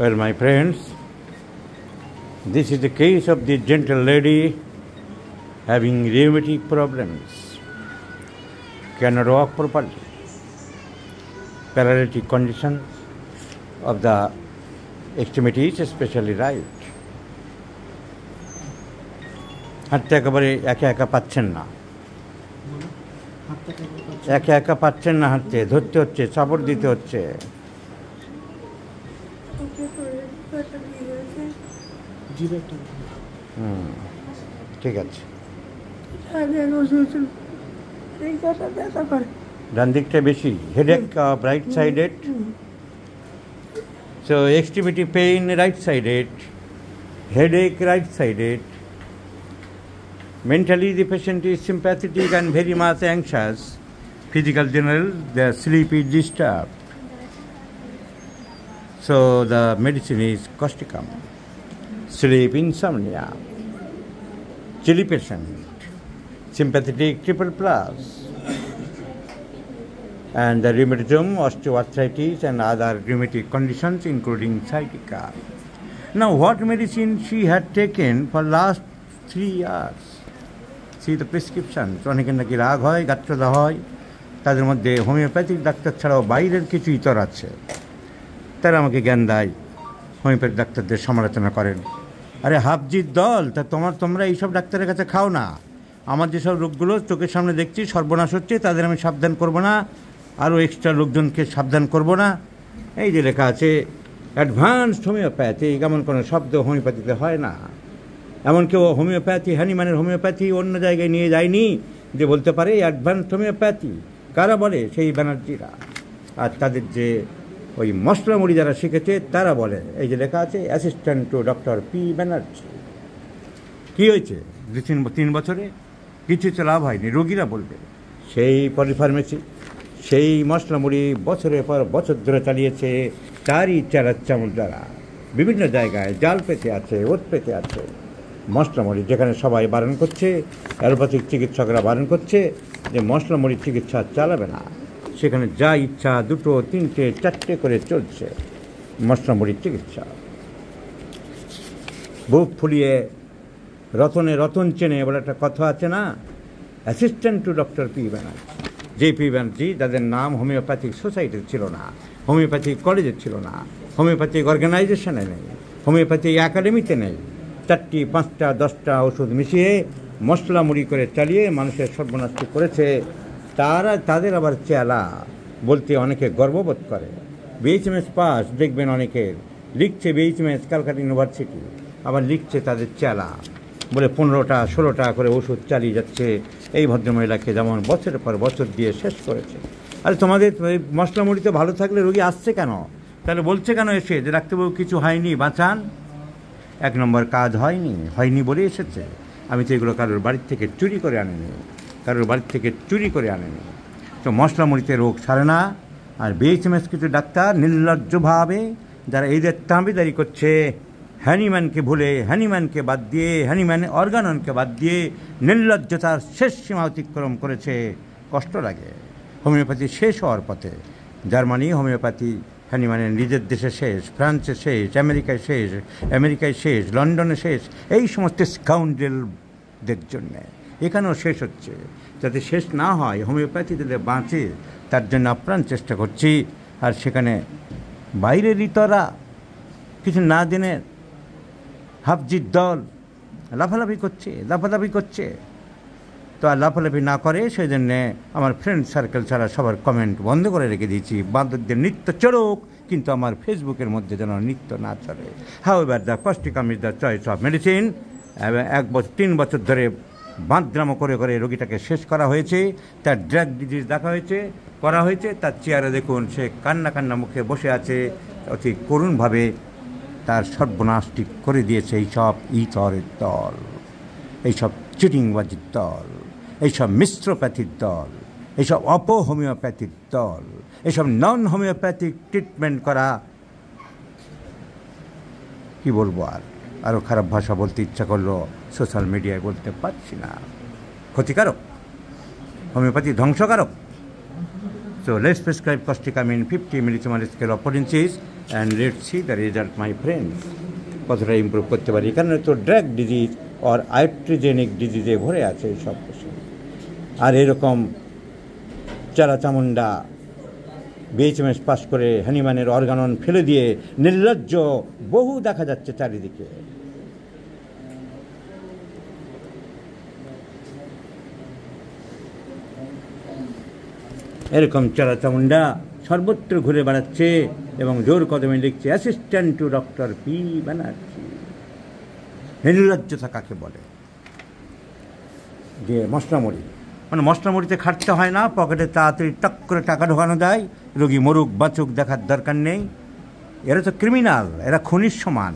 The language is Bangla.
Well, my friends, this is the case of the gentle lady having rheumatic problems, cannot walk properly, paralytic conditions of the extremities, especially right. হাঁটতে একেবারে একা একা পাচ্ছেন না, একা একা পাচ্ছেন না, হাঁটতে ধরতে হচ্ছে, চাপড় দিতে হচ্ছে। ঠিক আছে, ডান দিকটা বেশি headache right sided, so extremity pain right sided, headache right sided. Mentally the patient is sympathetic and very much anxious. Physical general, the sleep is disturbed, so the medicine is causticum. Sleep insomnia, chilly patient, sympathetic triple plus, and the rheumatism, osteoarthritis and other rheumatic conditions including sciatica. Now what medicine she had taken for last 3 years? See the prescription. অনেকের নাকি রাগ হয়, গাঁট্টদা হয়, তাদের মধ্যে হোমিওপ্যাথিক ডাক্তার ছাড়াও বাইরের কিছু ইতর আছে, তারা আমাকে জ্ঞান দেয়, হোমিওপ্যাথিক ডাক্তারদের সমালোচনা করেন। আরে হাফজির দল, তা তোমরা এইসব ডাক্তারের কাছে খাও না। আমার যেসব রোগগুলো চোখের সামনে দেখছি সর্বনাশ হচ্ছে, তাদের আমি সাবধান করব না, আরও এক্সট্রা লোকজনকে সাবধান করব না। এই যে লেখা আছে অ্যাডভান্সড হোমিওপ্যাথি, এমন কোনো শব্দ হোমিওপ্যাথিতে হয় না। এমন কেউ হোমিওপ্যাথি, হ্যানিম্যানের হোমিওপ্যাথি অন্য জায়গায় নিয়ে যায়নি যে বলতে পারে অ্যাডভান্সড হোমিওপ্যাথি। কারা বলে? সেই ব্যানার্জিরা। আর তাদের যে ওই মশলা মুড়ি যারা শিখেছে তারা বলে, এই যে লেখা আছে assistant to doctor P Banerjee. কী হয়েছে 2-3 বছরে? কিছুতে লাভ হয়নি, রোগীরা বলবে। সেই পলিফার্মেসি, সেই মশলা মুড়ি বছরের পর বছর ধরে চালিয়েছে তারই চামচ দ্বারা বিভিন্ন জায়গায় জাল পেতে আছে, ওত পেতে আছে মশলা মুড়ি। যেখানে সবাই বারণ করছে, অ্যালোপ্যাথিক চিকিৎসকরা বারণ করছে যে মশলা মুড়ির চিকিৎসা চালাবে না, সেখানে যা ইচ্ছা 2, 3, 4 করে চলছে মশলা মুড়ির চিকিৎসা। বুক ফুলিয়ে রতনে রতন চেনে বলে একটা কথা আছে না, assistant to doctor P Banerjee. যে পি ব্যানার্জি, যাদের নাম হোমিওপ্যাথিক সোসাইটির ছিল না, হোমিওপ্যাথিক কলেজের ছিল না, হোমিওপ্যাথিক অর্গানাইজেশনে নেই, হোমিওপ্যাথিক একাডেমিতে নেই, 4টি 5টা 10টা ওষুধ মিশিয়ে মশলা মুড়ি করে চালিয়ে মানুষের সর্বনাশ করেছে। তাদের আবার চেলা বলতে অনেকে গর্ববোধ করে। BHMS পাস দেখবেন অনেকের, লিখছে BHMS ক্যালকাটা ইউনিভার্সিটি, আবার লিখছে তাদের চেলা বলে 15টা 16টা করে ওষুধ চালিয়ে যাচ্ছে। এই ভদ্রমহিলাকে যেমন বছরের পর বছর দিয়ে শেষ করেছে। আরে তোমাদের মশলা মুড়িতে ভালো থাকলে রোগী আসছে কেন? তাহলে বলছে কেন এসে যে ডাক্তারবাবু কিছু হয়নি, বাঁচান? 1 নম্বর কাজ হয়নি বলে এসেছে। আমি তো এগুলো কারোর বাড়ির থেকে চুরি করে আনিনি, তো মশলা মুড়িতে রোগ সারে না। আর BHMS কিছু ডাক্তার নির্লজ্জভাবে যারা এদের তাঁবিদারি করছে, হ্যানিম্যানকে ভুলে, হ্যানিম্যানকে বাদ দিয়ে, হ্যানিম্যান অর্গাননকে বাদ দিয়ে নির্লজ্জতার শেষ সীমা অতিক্রম করেছে। কষ্ট লাগে। হোমিওপ্যাথি শেষ হওয়ার পথে। জার্মানি হোমিওপ্যাথি হ্যানিম্যানের নিজের দেশে শেষ, ফ্রান্সে শেষ, আমেরিকায় শেষ, লন্ডনে শেষ, এই সমস্ত স্কাউন্ডেলদের জন্যে এখানেও শেষ হচ্ছে। যাতে শেষ না হয়, হোমিওপ্যাথি যাতে বাঁচে, তার জন্য আপ্রাণ চেষ্টা করছি। আর সেখানে বাইরের ইতরা কিছু না জেনে হাফজির দল লাফালাফি করছে। তো আর লাফালাফি না করে সেই জন্যে আমার ফ্রেন্ড সার্কেল ছাড়া সবার কমেন্ট বন্ধ করে রেখে দিয়েছি। বাঁদরদের নৃত্য চলুক, কিন্তু আমার ফেসবুকের মধ্যে যেন নৃত্য না চলে। However the Causticum is the choice of medicine. 3 বছর ধরে বাঁদরামো করে রোগীটাকে শেষ করা হয়েছে। তার ড্রাগ ডিজিজ করা হয়েছে। তার চেয়ারে দেখুন, সে কান্না মুখে বসে আছে। অতি করুণভাবে তার সর্বনাশটি করে দিয়েছে এইসব ইতরের দল, এইসব চিটিংবাজির দল, এইসব মিশ্রপ্যাথির দল, এইসব অপহোমিওপ্যাথির দল, এইসব নন হোমিওপ্যাথিক ট্রিটমেন্ট করা। কি বলবো, আরও খারাপ ভাষা বলতে ইচ্ছা করলো, সোশ্যাল মিডিয়ায় বলতে পারছি না। ক্ষতিকারক, homeopathy ধ্বংসকারক। So let's prescribe causticum in 50 millimolar scale of potencies and let see the result my friend. কতটা ইম্প্রুভ করতে পারি, কারণ তো ড্রাগ ডিজিজ আর আইট্রোজেনিক ডিজিজে ভরে আছে সব কিছু। আর এরকম চারা চামুন্ডা BHMS পাস করে হানিম্যানের অর্গানন ফেলে দিয়ে নির্লজ্জ বহু দেখা যাচ্ছে চারিদিকে। এরকম চারা চামুন্ডা সর্বত্র ঘুরে বেড়াচ্ছে এবং জোর কদমে লিখছে assistant to doctor P Banerjee. নির্লজ্জতা কাকে বলে? যে মশলামুড়ি, মানে মশলামুড়িতে খাটতে হয় না, পকেটে তাড়াতাড়ি টক করে টাকা ঢোকানো যায়, রোগী মরুক বাঁচুক দেখার দরকার নেই। এরা তো ক্রিমিনাল, এরা খুনির সমান।